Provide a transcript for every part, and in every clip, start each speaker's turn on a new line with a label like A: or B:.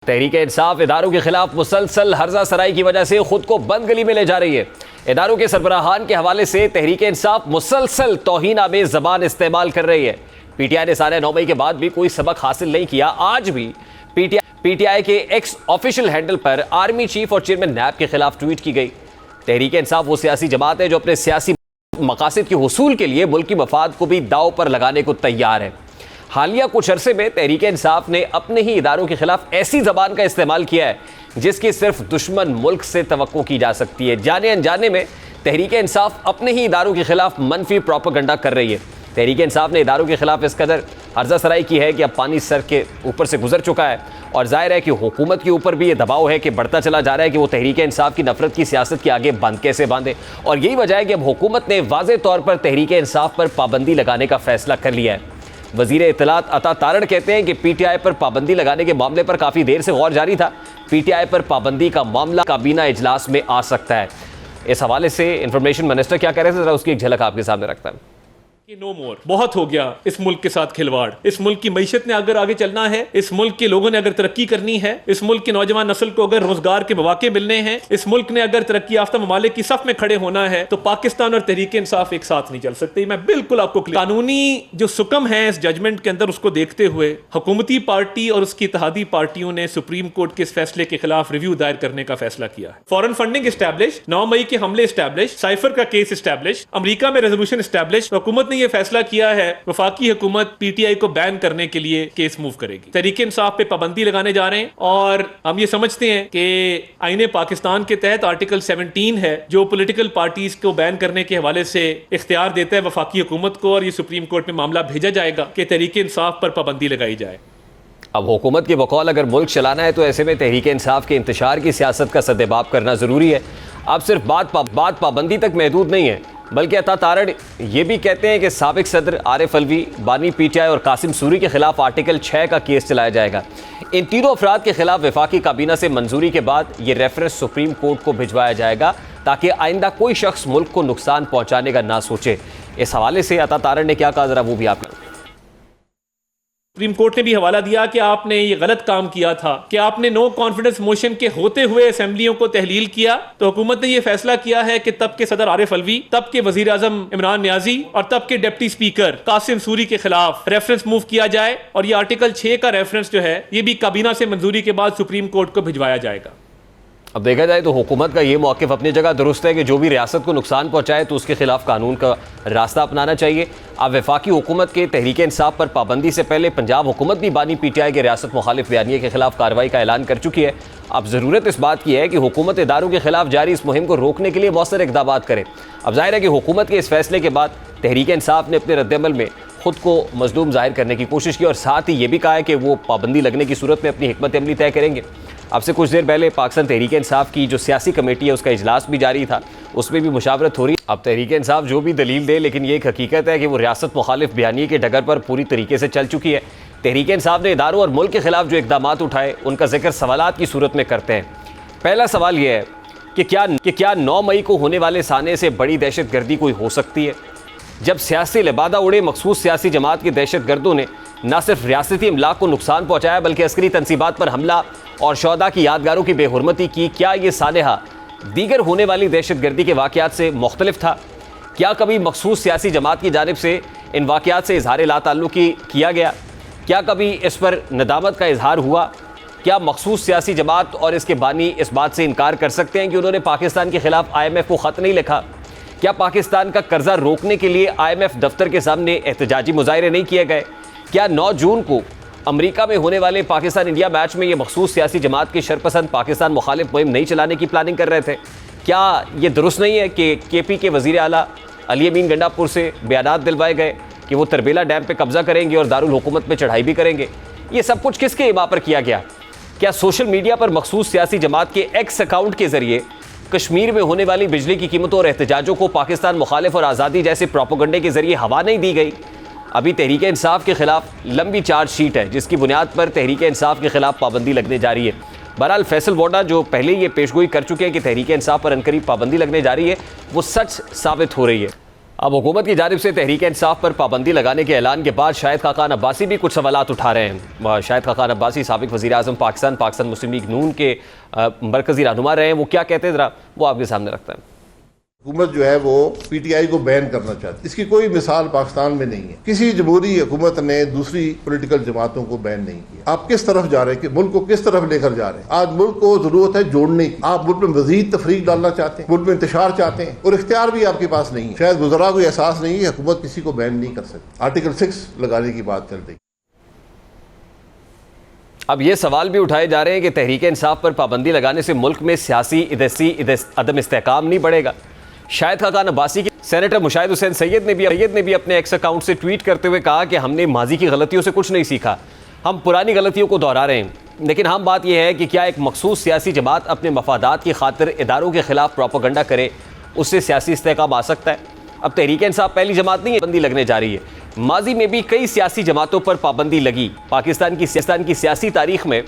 A: तहरीक इंसाफ इदारों के खिलाफ मुसलसल हर्जा सराई की वजह से खुद को बंद गली में ले जा रही है। इदारों के सरबराहान के हवाले से तहरीक इंसाफ मुसलसल तौहीन आमेज़ ज़बान इस्तेमाल कर रही है। पीटीआई ने सारे 9 मई के बाद भी कोई सबक हासिल नहीं किया। आज भी पीटीआई के एक्स ऑफिशियल हैंडल पर आर्मी चीफ और चेयरमैन नैब के खिलाफ ट्वीट की गई। तहरीक इंसाफ वो सियासी जमात है जो अपने सियासी मकासद के हुसूल के लिए मुल्की मफाद को भी दाव पर लगाने को तैयार है। हालिया कुछ अरसे में तहरीक इंसाफ ने अपने ही इदारों के खिलाफ ऐसी जबान का इस्तेमाल किया है जिसकी सिर्फ दुश्मन मुल्क से तवक्को की जा सकती है। जाने अनजाने में तहरीक इंसाफ अपने ही इदारों के खिलाफ मनफी प्रोपेगेंडा कर रही है। तहरीक इंसाफ ने इदारों के खिलाफ इस कदर हर्जा सराई की है कि अब पानी सर के ऊपर से गुजर चुका है और जाहिर है कि हुकूमत के ऊपर भी ये दबाव है कि बढ़ता चला जा रहा है कि वो तहरीक इंसाफ की नफरत की सियासत के आगे बंद कैसे बांधे। और यही वजह है कि अब हुकूमत ने वाज़े तौर पर तहरीक इंसाफ पर पाबंदी लगाने का फैसला कर लिया है। वज़ीर इत्तलात अता तारण कहते हैं कि पीटीआई पर पाबंदी लगाने के मामले पर काफ़ी देर से गौर जारी था। पीटीआई पर पाबंदी का मामला काबीना इजलास में आ सकता है। इस हवाले से इंफॉर्मेशन मिनिस्टर क्या कह रहे थे, जरा उसकी एक झलक आपके सामने रखता है।
B: नो मोर, बहुत हो गया इस मुल्क के साथ खिलवाड़। इस मुल्क की मईशत ने अगर आगे चलना है, इस मुल्क के लोगों ने अगर तरक्की करनी है, इस मुल्क की नौजवान नस्ल को अगर रोजगार के मौके मिलने हैं, इस मुल्क ने अगर तरक्की याफ्ता ममालिक की सफ में खड़े होना है, तो पाकिस्तान और तहरीक इंसाफ एक साथ नहीं चल सकती। मैं बिल्कुल आपको कानूनी जो सुकम है इस जजमेंट के अंदर, उसको देखते हुए हुकूमती पार्टी और उसकी इत्तेहादी पार्टियों ने सुप्रीम कोर्ट के इस फैसले के खिलाफ रिव्यू दायर करने का फैसला किया है। फॉरेन फंडिंग एस्टैब्लिश, 9 मई के हमले एस्टैब्लिश, साइफर का केस एस्टैब्लिश, अमेरिका में रेजोल्यूशन एस्टैब्लिश। हुकूमत ने यह फैसला किया है वफाकी हुकूमत पीटीआई को बैन करने के लिए केस मूव करेगी। तहरीक इंसाफ पे पाबंदी लगाने जा रहे हैं और हम ये समझते हैं कि आईने पाकिस्तान के तहत आर्टिकल 17 है जो पॉलिटिकल पार्टीज को बैन करने के हवाले से इख्तियार देता है वफाकी हुकूमत को, और ये सुप्रीम कोर्ट में मामला भेजा जाएगा कि तहरीक इंसाफ पर पाबंदी लगाई जाए।
A: अब हुकूमत के बकौल अगर मुल्क चलाना है तो ऐसे में तहरीक इंसाफ के इंतशार की सियासत का सद्देबाब करना ज़रूरी है। अब सिर्फ बात पाबंदी तक महदूद नहीं है, बल्कि अता तारण ये भी कहते हैं कि साबिक सदर आरिफ अलवी, बानी पीटीआई और कासिम सूरी के खिलाफ आर्टिकल 6 का केस चलाया जाएगा। इन तीनों अफराद के खिलाफ वफाकी काबीना से मंजूरी के बाद ये रेफरेंस सुप्रीम कोर्ट को भिजवाया जाएगा ताकि आइंदा कोई शख्स मुल्क को नुकसान पहुंचाने का ना सोचे। इस हवाले से अता तारण ने क्या कहा, जरा वो भी आप।
B: सुप्रीम कोर्ट ने भी हवाला दिया कि आपने ये गलत काम किया था कि आपने नो कॉन्फिडेंस मोशन के होते हुए असेंबलियों को तहलील किया। तो हुकूमत ने ये फैसला किया है कि तब के सदर आरिफ अलवी, तब के वजीर आजम इमरान नियाजी और तब के डिप्टी स्पीकर कासिम सूरी के खिलाफ रेफरेंस मूव किया जाए और ये आर्टिकल 6 का रेफरेंस जो है ये भी काबीना से मंजूरी के बाद सुप्रीम कोर्ट को भिजवाया जाएगा।
A: अब देखा जाए तो हुकूमत का ये मौक़िफ़ अपनी जगह दुरुस्त है कि जो भी रियासत को नुकसान पहुंचाए तो उसके खिलाफ कानून का रास्ता अपनाना चाहिए। अब वफाकी हुकूमत के तहरीक इंसाफ पर पाबंदी से पहले पंजाब हुकूमत भी बानी पीटीआई के रियासत मुखालिफ बयानिए के खिलाफ कार्रवाई का ऐलान कर चुकी है। अब ज़रूरत इस बात की है कि हुकूमत इदारों के खिलाफ जारी इस मुहिम को रोकने के लिए मौसर इक़दाम करे। अब जाहिर है कि हुकूमत के इस फैसले के बाद तहरीक इंसाफ ने अपने रद्दअमल में खुद को मजलूम जाहिर करने की कोशिश की और साथ ही ये भी कहा है कि वो पाबंदी लगने की सूरत में अपनी हिकमत अमली तय करेंगे। अब से कुछ देर पहले पाकिस्तान तहरीक इंसाफ की जो सियासी कमेटी है उसका इजलास भी जारी था, उसमें भी मुशावरत हो रही है। अब तहरीक इंसाफ जो भी दलील दे, लेकिन ये एक हकीकत है कि वो रियासत मुखालिफ बयानी के डगर पर पूरी तरीके से चल चुकी है। तहरीक इंसाफ ने इदारों और मुल्क के खिलाफ जो इकदाम उठाए उनका जिक्र सवालात की सूरत में करते हैं। पहला सवाल यह है कि क्या 9 मई को होने वाले साने से बड़ी दहशत गर्दी कोई हो सकती है? जब सियासी लिबादा उड़े मखसूस सियासी जमात के दहशत गर्दों ने न सिर्फ रियासती इमलाक को नुकसान पहुँचाया बल्कि अस्करी तनसीबात पर हमला और शौदा की यादगारों की बेहुरमती की, क्या ये सानहा दीगर होने वाली दहशत गर्दी के वाक़यात से मुख्तलिफ था? क्या कभी मखसूस सियासी जमात की जानिब से इन वाक़यात से इजहार ला ताल्लुकी किया गया? क्या कभी इस पर नदामत का इजहार हुआ? क्या मखसूस सियासी जमात और इसके बानी इस बात से इनकार कर सकते हैं कि उन्होंने पाकिस्तान के खिलाफ IMF को ख़त नहीं लिखा? क्या पाकिस्तान का कर्जा रोकने के लिए IMF दफ्तर के सामने एहतजाजी मुजाहरे नहीं किए गए? क्या 9 जून को अमेरिका में होने वाले पाकिस्तान इंडिया मैच में ये मखसूस सियासी जमात के शरपसंद पाकिस्तान मुखालिफ मुहिम नहीं चलाने की प्लानिंग कर रहे थे? क्या ये दुरुस्त नहीं है कि KP के वज़ीर आला अली अमीन गंडापुर से बयानात दिलवाए गए कि वो तरबेला डैम पे कब्जा करेंगे और दारुल हुकूमत पे चढ़ाई भी करेंगे? ये सब कुछ किसके इमा पर किया गया? क्या सोशल मीडिया पर मखसूस सियासी जमात के एक्स अकाउंट के ज़रिए कश्मीर में होने वाली बिजली की कीमतों और एहतजाजों को पाकिस्तान मुखालिफ और आज़ादी जैसे प्रोपेगेंडे के ज़रिए हवा नहीं दी गई? अभी तहरीक इंसाफ के खिलाफ लंबी चार्जशीट है जिसकी बुनियाद पर तहरीक इंसाफ के खिलाफ पाबंदी लगने जा रही है। बहरहाल फैसल वोडा जो पहले ये पेशगोई कर चुके हैं कि तहरीक इंसाफ पर अनकरीब पाबंदी लगने जा रही है, वो सच साबित हो रही है। अब हुकूमत की जानिब से तहरीक इंसाफ पर पाबंदी लगाने के ऐलान के बाद शाहिद खाकान अब्बासी भी कुछ सवालात उठा रहे हैं। शाहिद खाकान अब्बासी साबिक वज़ीर आज़म पाकिस्तान मुस्लिम लीग नून के मरकज़ी रहनुमा रहे हैं। वो क्या कहते हैं ज़रा वो आपके सामने रखते हैं।
C: हुकूमत जो है वो पीटीआई को बैन करना चाहती है। इसकी कोई मिसाल पाकिस्तान में नहीं है। किसी जमहूरी हुकूमत ने दूसरी पॉलिटिकल जमातों को बैन नहीं किया। आप किस तरफ जा रहे हैं कि मुल्क को किस तरफ लेकर जा रहे हैं? आज मुल्क को जरूरत है जोड़ने की। आप मुल्क में मजीद तफरीक डालना चाहते हैं, मुल्क में इंतशार चाहते हैं और इख्तियार भी आपके पास नहीं है। शायद गुज़रा को एहसास नहीं है हुकूमत किसी को बैन नहीं कर सकती। आर्टिकल 6 लगाने की बात चल रही।
A: अब ये सवाल भी उठाए जा रहे हैं कि तहरीक इंसाफ पर पाबंदी लगाने से मुल्क में सियासी अदम इस्तेहकाम नहीं बढ़ेगा। शाहिद खाकान अब्बासी की सेनेटर मुशाहिद हुसैन सैयद ने भी अपने एक्स अकाउंट से ट्वीट करते हुए कहा कि हमने माजी की गलतियों से कुछ नहीं सीखा, हम पुरानी गलतियों को दोहरा रहे हैं। लेकिन हम बात यह है कि क्या एक मखसूस सियासी जमात अपने मफादात की खातिर इदारों के खिलाफ प्रोपेगेंडा करे, उससे सियासी इस्तेहकाम आ सकता है? अब तहरीक इंसाफ पहली जमात नहीं है, पाबंदी लगने जा रही है। माजी में भी कई सियासी जमातों पर पाबंदी लगी। पाकिस्तान की सियासी तारीख में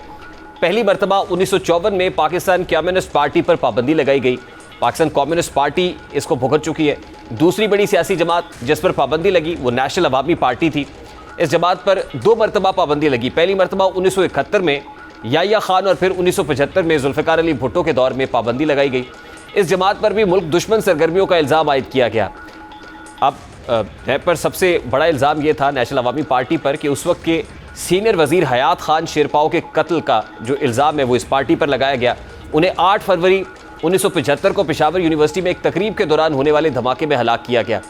A: पहली मरतबा 1954 में पाकिस्तान कम्युनिस्ट पार्टी पर पाबंदी लगाई गई। पाकिस्तान कम्युनिस्ट पार्टी इसको भुगत चुकी है। दूसरी बड़ी सियासी जमात जिस पर पाबंदी लगी वो नेशनल अवामी पार्टी थी। इस जमात पर 2 मरतबा पाबंदी लगी। पहली मरतबा 1971 में याह्या खान और फिर 1975 में जुल्फ़िकार अली भुट्टो के दौर में पाबंदी लगाई गई। इस जमात पर भी मुल्क दुश्मन सरगर्मियों का इल्ज़ाम आयद किया गया। अब पर सबसे बड़ा इल्ज़ाम ये था नेशनल अवामी पार्टी पर कि उस वक्त के सीनियर वज़ीर हयात खान शेरपाओ के कत्ल का जो इल्ज़ाम है वो इस पार्टी पर लगाया गया। उन्हें 8 फरवरी 1975 को पेशावर यूनिवर्सिटी में एक तकरीब के दौरान होने वाले धमाके में हलाक किया गया।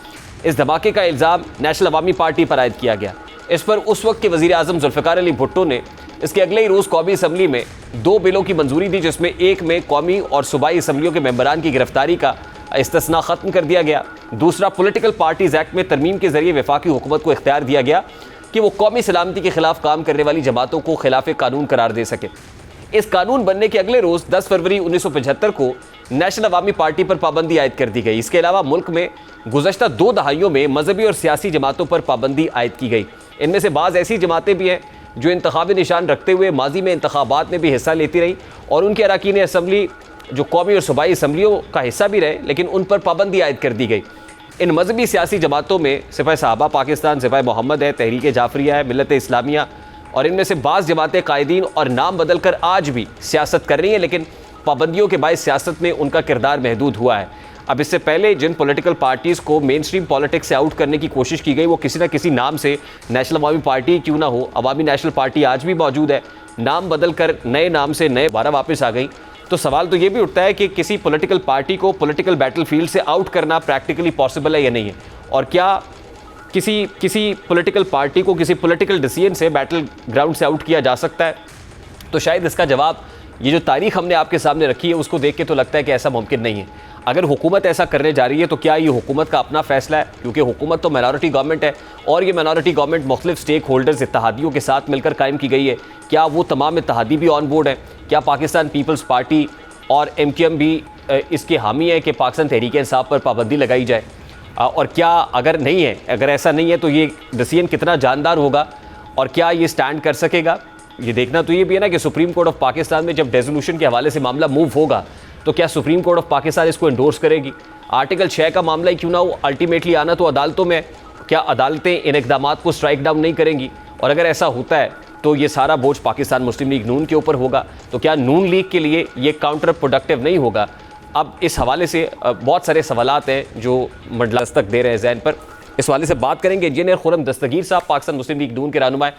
A: इस धमाके का इल्ज़ाम नेशनल अवामी पार्टी पर आयद किया गया। इस पर उस वक्त के वज़ीर आज़म जुल्फ़िकार अली भुट्टो ने इसके अगले ही रोज़ कौमी असम्बली में 2 बिलों की मंजूरी दी, जिसमें एक में कौमी और सूबाई असम्बलियों के मेंबरान की गिरफ्तारी का इस्तिस्ना ख़त्म कर दिया गया। दूसरा, पॉलिटिकल पार्टीज़ एक्ट में तरमीम के ज़रिए वफाकी हुकूमत को इख्तियार दिया गया कि वो कौमी सलामती के खिलाफ काम करने वाली जमातों को खिलाफ कानून करार दे सके। इस कानून बनने के अगले रोज़ 10 फरवरी 1975 को नेशनल अवामी पार्टी पर पाबंदी आयद कर दी गई। इसके अलावा मुल्क में गुज़श्ता 2 दहाइयों में मजहबी और सियासी जमातों पर पाबंदी आयद की गई। इनमें से बाज़ ऐसी जमातें भी हैं जो इंतखाबी निशान रखते हुए माजी में इंतखाबात में भी हिस्सा लेती रही और उनके अरकान असम्बली जो कौमी और सूबाई असम्बलियों का हिस्सा भी रहे, लेकिन उन पर पाबंदी आयद कर दी गई। इन मजहबी सियासी जमातों में सिपाही साहबा पाकिस्तान, सिपाही मोहम्मद है, तहरीक जाफरिया है, मिलत इस्लामिया और इनमें से बाज़ जमातें कायदीन और नाम बदल कर आज भी सियासत कर रही हैं, लेकिन पाबंदियों के बायस सियासत में उनका किरदार महदूद हुआ है। अब इससे पहले जिन पॉलिटिकल पार्टीज़ को मेन स्ट्रीम पॉलिटिक्स से आउट करने की कोशिश की गई वो किसी न किसी नाम से नेशनल अवामी पार्टी क्यों ना हो, अवामी नेशनल पार्टी आज भी मौजूद है, नाम बदल कर नए नाम से नए 12 वापस आ गई। तो सवाल तो ये भी उठता है कि किसी पॉलिटिकल पार्टी को पॉलिटिकल बैटल फील्ड से आउट करना प्रैक्टिकली पॉसिबल है या नहीं है, और क्या किसी पॉलिटिकल पार्टी को किसी पॉलिटिकल डिसीजन से बैटल ग्राउंड से आउट किया जा सकता है? तो शायद इसका जवाब ये जो तारीख हमने आपके सामने रखी है उसको देख के तो लगता है कि ऐसा मुमकिन नहीं है। अगर हुकूमत ऐसा करने जा रही है तो क्या ये हुकूमत का अपना फैसला है? क्योंकि हुकूमत तो माइनॉरिटी गवर्नमेंट है और ये माइनॉरिटी गवर्नमेंट मुख्तलिफ स्टेक होल्डर्स इत्तहादियों के साथ मिलकर कायम की गई है। क्या वो तमाम इत्तहादी भी ऑन बोर्ड हैं? क्या पाकिस्तान पीपल्स पार्टी और MKM भी इसके हामी है कि पाकिस्तान तहरीक इंसाफ पर पाबंदी लगाई जाए? और क्या अगर नहीं है, अगर ऐसा नहीं है तो ये डिसीजन कितना जानदार होगा और क्या ये स्टैंड कर सकेगा? ये देखना तो ये भी है ना कि सुप्रीम कोर्ट ऑफ पाकिस्तान में जब रेजोल्यूशन के हवाले से मामला मूव होगा तो क्या सुप्रीम कोर्ट ऑफ पाकिस्तान इसको एंडोर्स करेगी? आर्टिकल 6 का मामला ही क्यों ना हो, अल्टीमेटली आना तो अदालतों में, क्या अदालतें इन इक़दामात को स्ट्राइक डाउन नहीं करेंगी? और अगर ऐसा होता है तो ये सारा बोझ पाकिस्तान मुस्लिम लीग नून के ऊपर होगा। तो क्या नून लीग के लिए ये काउंटर प्रोडक्टिव नहीं होगा? अब इस हवाले से बहुत सारे सवालात हैं जो दस्तक दे रहे हैं ज़हन पर। इस हवाले से बात करेंगे इंजीनियर खुर्रम दस्तगीर साहब, पाकिस्तान मुस्लिम लीग नून के रहनुमा।